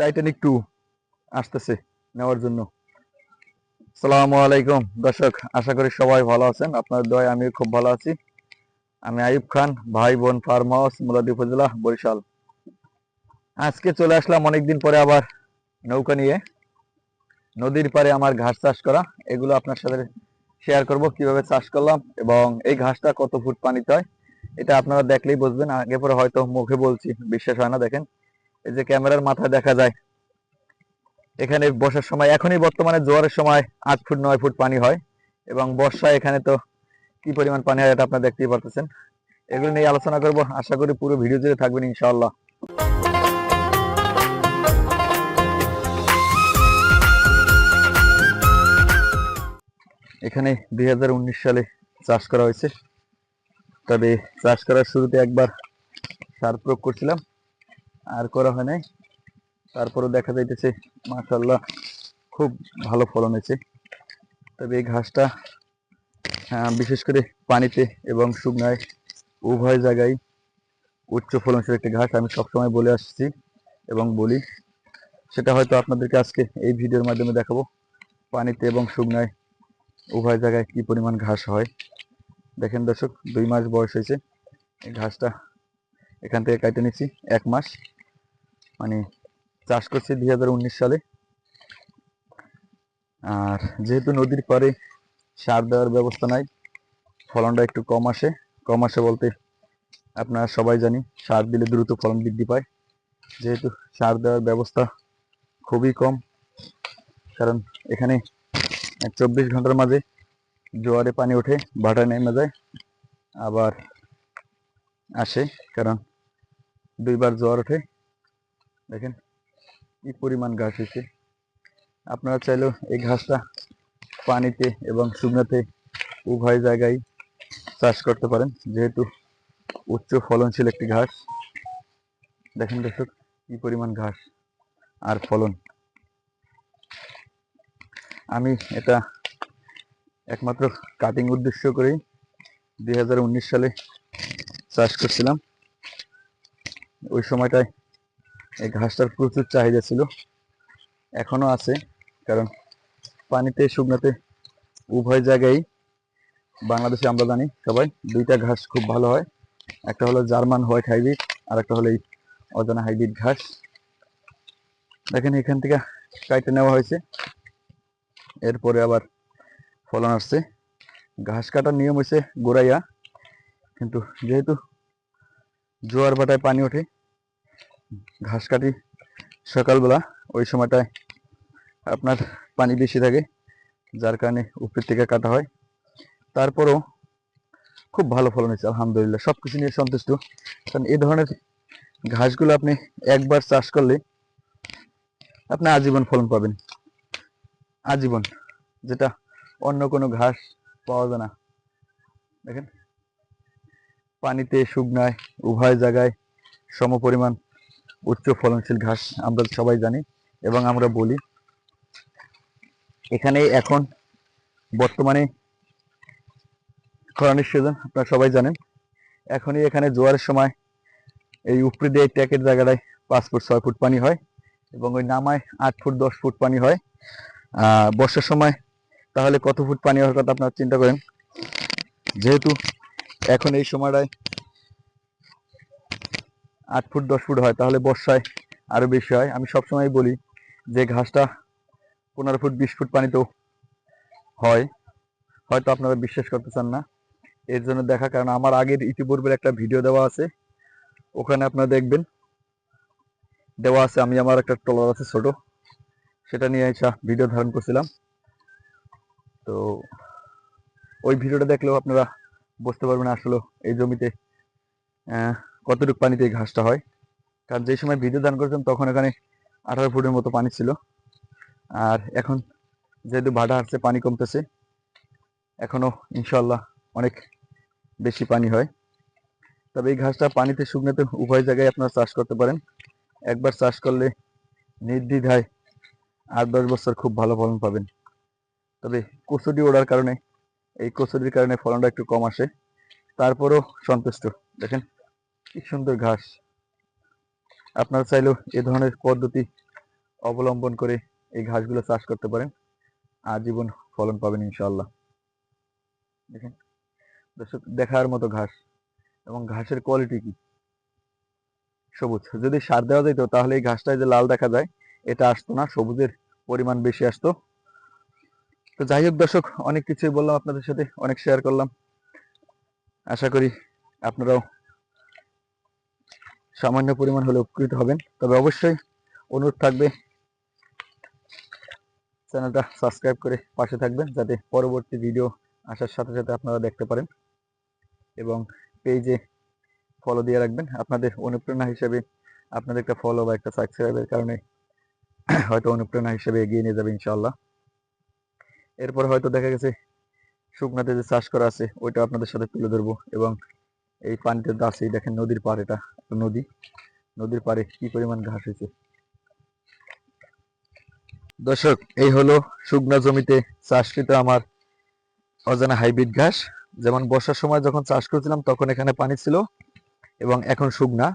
Titanic 2 আসতেছে নেওয়ার জন্য। আসসালামু আলাইকুম দর্শক, আশা করি সবাই ভালো আছেন। আপনার দয়ায় আমি খুব ভালো আছি। আমি আইয়ুব খান, ভাই বোন ফার্ম হাউস, মুলাদি উপজেলা, বরিশাল। আজকে চলে আসলাম অনেকদিন পরে আবার নৌকা নিয়ে নদীর পাড়ে আমার ঘাস চাষ করা। এগুলো আপনার সাথে শেয়ার করব, কিভাবে চাষ করলাম এবং এই ঘাসটা কত ফুট পানিতে হয় এটা আপনারা দেখলেই বুঝবেন। আগে পরে হয়তো মুখে বলছি বিশ্বাস হয় না। দেখেন, এই যে ক্যামেরার মাথায় দেখা যায়, এখানে বর্ষার সময়, এখনই বর্তমানে জোয়ারের সময় 8 ফুট 9 ফুট পানি হয় এবং বর্ষায় এখানে তো কি পরিমাণ পানি হয় এটা আপনারা দেখতেই পারতেছেন। এগুলো নিয়ে আলোচনা করব, আশা করি পুরো ভিডিও জুড়ে থাকবেন ইনশাআল্লাহ। এখানে 2019 সালে চাষ করা হয়েছে। তবে চাষ করার শুরুতে একবার সার প্রয়োগ করছিলাম, আর করা হয় নাই। তারপরও দেখা যাইতেছে মাশাআল্লাহ খুব ভালো ফলন হয়েছে। তবে এই ঘাসটা বিশেষ করে পানিতে এবং শুকনায় উভয় জায়গায় উচ্চ ফলনশীল একটি ঘাস। আমি সবসময় বলে আসছি এবং বলি, সেটা হয়তো আপনাদেরকে আজকে এই ভিডিওর মাধ্যমে দেখাবো। পানিতে এবং শুকনায় উভয় জায়গায় কি পরিমাণ ঘাস হয়। দেখেন দর্শক, 2 মাস বয়স হয়েছে। এই ঘাসটা এখান থেকে কেটে নিচ্ছি 1 মাস, মানে চাষ করছি 2019 সালে। আর যেহেতু নদীর পাড়ে সার দেওয়ার ব্যবস্থা নাই, ফলনটা একটু কম আসে। কম আসে বলতে আপনারা সবাই জানি সার দিলে দ্রুত ফলন বৃদ্ধি পায়। যেহেতু সার দেওয়ার ব্যবস্থা খুবই কম, কারণ এখানে 24 ঘন্টার মাঝে জোয়ারে পানি ওঠে, ভাটা নেমে যায়, আবার আসে, কারণ 2বার জোয়ার ওঠে। দেখেন কি পরিমাণ ঘাস হয়েছে। আপনারা চাইলেও এই ঘাসটা পানিতে এবং শুকনাতে উভয় জায়গায় চাষ করতে পারেন, যেহেতু উচ্চ ফলনশীল একটি ঘাস। দেখেন দর্শক কি পরিমাণ ঘাস আর ফলন। আমি এটা একমাত্র কাটিং উদ্দেশ্য করেই 2019 সালে চাষ করছিলাম। ওই সময়টায় এই ঘাসটার প্রচুর চাহিদা ছিল, এখনো আছে, কারণ পানিতে শুকনাতে উভয় জায়গায় বাংলাদেশে আমরা জানি সবাই 2টা ঘাস খুব ভালো হয়। একটা হলো জার্মান হোয়াইট হাইব্রিড, আর একটা হলো এই অজানা হাইব্রিড ঘাস। দেখেন এখান থেকে কাইটে নেওয়া হয়েছে, এরপরে আবার ফলন আসছে। ঘাস কাটার নিয়ম হয়েছে গোড়াইয়া, কিন্তু যেহেতু জোয়ার ভাটায় পানি ওঠে, ঘাস কাটি সকালবেলা, ওই সময়টায় আপনার পানি বেশি থাকে, যার কারণে উপর থেকে কাটা হয়। তারপরও খুব ভালো ফলন হয়েছে আলহামদুলিল্লাহ, সবকিছু নিয়ে সন্তুষ্ট। কারণ এই ধরনের ঘাসগুলো আপনি একবার চাষ করলে আপনি আজীবন ফলন পাবেন, আজীবন, যেটা অন্য কোনো ঘাস পাওয়া যায় না। দেখেন পানিতে শুকনায় উভয় জায়গায় সমপরিমাণ উচ্চ ফলনশীল ঘাস আমরা সবাই জানি এবং আমরা বলি। এখানে এখন বর্তমানে খরানির সিজন, আপনারা সবাই জানেন। এখনই এখানে জোয়ারের সময় এই উপরে দিয়ে ট্যাকের জায়গাটায় 5 ফুট 6 ফুট পানি হয় এবং ওই নামায় 8 ফুট 10 ফুট পানি হয়। বর্ষার সময় তাহলে কত ফুট পানি হওয়ার কথা আপনারা চিন্তা করেন। যেহেতু এখন এই সময়টায় 8 ফুট 10 ফুট হয়, তাহলে বর্ষায় আরো বেশি হয়। আমি সবসময় বলি যে ঘাসটা 15 ফুট 20 ফুট পানিতেও হয়, হয়তো আপনারা বিশ্বাস করতে চান না। এর জন্য দেখা, কারণ আমার আগের ইতিপূর্বের একটা ভিডিও দেওয়া আছে, ওখানে আপনারা দেখবেন দেওয়া আছে আমি আমার একটা ট্রলার আছে ছোট, সেটা নিয়ে এসে ভিডিও ধারণ করছিলাম। তো ওই ভিডিওটা দেখলেও আপনারা বুঝতে পারবেন আসলে এই জমিতে কতটুকু পানিতে এই ঘাসটা হয়। কারণ যে সময় ভিডিও ধারণ করেছিলাম তখন এখানে 18 ফুটের মতো পানি ছিল, আর এখন যেহেতু ভাটা আসছে, পানি কমতেছে, এখনো ইনশাল্লাহ অনেক বেশি পানি হয়। তবে এই ঘাসটা পানিতে শুকনাতে উভয় জায়গায় আপনারা চাষ করতে পারেন। একবার চাষ করলে নির্দ্বিধায় 8-10 বছর খুব ভালো ফলন পাবেন। তবে কচুরি ওড়ার কারণে, এই কচুরির কারণে ফলনটা একটু কম আসে, তারপরও সন্তুষ্ট। দেখেন কি সুন্দর ঘাস। আপনারা চাইলেও এ ধরনের পদ্ধতি অবলম্বন করে এই ঘাসগুলো চাষ করতে পারেন, আজীবন ফলন পাবেন ইনশাআল্লাহ। দেখেন দর্শক, দেখার মতো ঘাস, এবং ঘাসের কোয়ালিটি কি সবুজ। যদি সার দেওয়া যেত তাহলে এই ঘাসটা যে লাল দেখা যায় এটা আসতো না, সবুজের পরিমাণ বেশি আসতো। তো যাই হোক দর্শক, অনেক কিছুই বললাম আপনাদের সাথে, অনেক শেয়ার করলাম। আশা করি আপনারাও সামান্য পরিমাণ হলে উপকৃত হবেন। তবে অবশ্যই অনুরোধ থাকবে চ্যানেলটা সাবস্ক্রাইব করে পাশে থাকবেন, যাতে পরবর্তী ভিডিও আসার সাথে সাথে আপনারা দেখতে পারেন, এবং পেজে ফলো দিয়ে রাখবেন। আপনাদের অনুপ্রেরণা হিসেবে আপনাদের একটা ফলো বা একটা সাবস্ক্রাইবের কারণে হয়তো অনুপ্রেরণা হিসেবে এগিয়ে নিয়ে যাবে ইনশাআল্লাহ। এরপর হয়তো দেখা গেছে শুকনাতে যে চাষ করা আছে ওইটা আপনাদের সাথে তুলে ধরবো। এবং এই পানিতে তো আছেই, দেখেন নদীর পাড়, এটা নদী, নদীর পাড়ে কি পরিমাণ ঘাস হয়েছে। দর্শক, এই হলো শুকনা জমিতে চাষকৃত আমার অজানা হাইব্রিড ঘাস। যেমন বর্ষার সময় যখন চাষ করেছিলাম তখন এখানে পানি ছিল, এবং এখন শুকনা।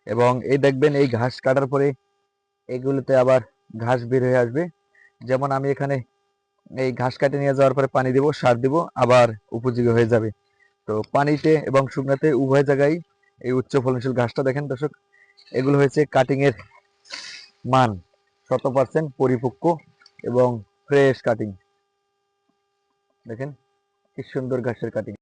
এবং এই দেখবেন এই ঘাস কাটার পরে এগুলোতে আবার ঘাস বের হয়ে আসবে। যেমন আমি এখানে এই ঘাস কাটে নিয়ে যাওয়ার পরে পানি দিব, সার দিব, আবার উপযোগী হয়ে যাবে। তো পানিতে এবং শুকনাতে উভয় জায়গায় এই উচ্চ ফলনশীল ঘাসটা দেখেন দর্শক, এগুলো হয়েছে কাটিং এর মান 100% পরিপক্ক এবং ফ্রেশ কাটিং। দেখেন কি সুন্দর ঘাসের কাটিং।